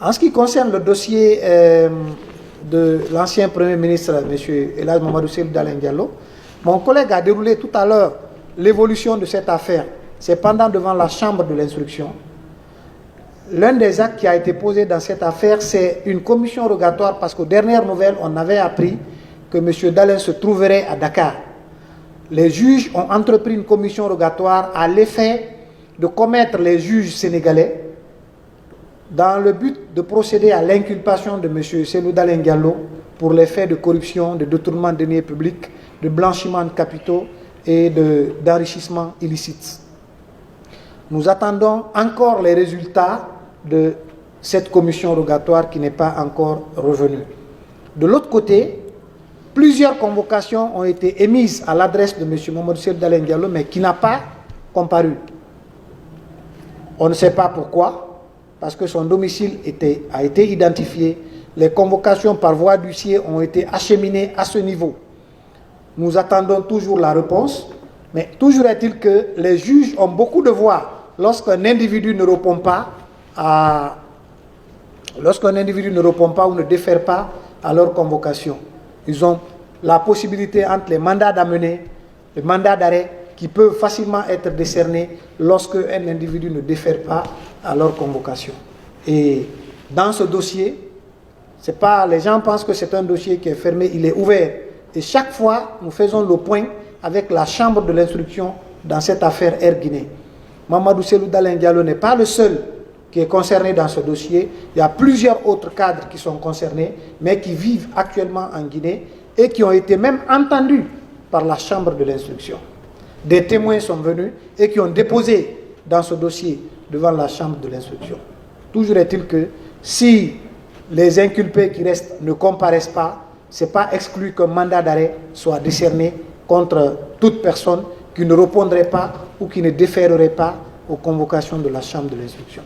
En ce qui concerne le dossier de l'ancien Premier ministre, M. Elhadji Mamadou Cellou Dalein Diallo, mon collègue a déroulé tout à l'heure l'évolution de cette affaire. C'est pendant devant la chambre de l'instruction. L'un des actes qui a été posé dans cette affaire, c'est une commission rogatoire parce qu'aux dernières nouvelles, on avait appris que M. Dalein se trouverait à Dakar. Les juges ont entrepris une commission rogatoire à l'effet de commettre les juges sénégalais dans le but de procéder à l'inculpation de M. Cellou Dalein Diallo pour les faits de corruption, de détournement de deniers publics, de blanchiment de capitaux et d'enrichissement illicite. Nous attendons encore les résultats de cette commission rogatoire qui n'est pas encore revenue. De l'autre côté, plusieurs convocations ont été émises à l'adresse de M. Mamadou Cellou Dalein Diallo, mais qui n'a pas comparu. On ne sait pas pourquoi, parce que son domicile a été identifié. Les convocations par voie d'huissier ont été acheminées à ce niveau. Nous attendons toujours la réponse, mais toujours est-il que les juges ont beaucoup de voix lorsqu'un individu ne répond pas ou ne défère pas à leur convocation. Ils ont la possibilité entre les mandats d'amener, les mandats d'arrêt, qui peuvent facilement être décernés lorsque un individu ne défère pas à leur convocation. Et dans ce dossier, les gens pensent que c'est un dossier qui est fermé, il est ouvert. Et chaque fois, nous faisons le point avec la chambre de l'instruction dans cette affaire Air Guinée. Mamadou Cellou Dalein Diallo n'est pas le seul qui est concerné dans ce dossier. Il y a plusieurs autres cadres qui sont concernés, mais qui vivent actuellement en Guinée et qui ont été même entendus par la chambre de l'instruction. Des témoins sont venus et qui ont déposé dans ce dossier devant la chambre de l'instruction. Toujours est-il que si les inculpés qui restent ne comparaissent pas, ce n'est pas exclu qu'un mandat d'arrêt soit décerné contre toute personne qui ne répondrait pas ou qui ne déférerait pas aux convocations de la chambre de l'instruction.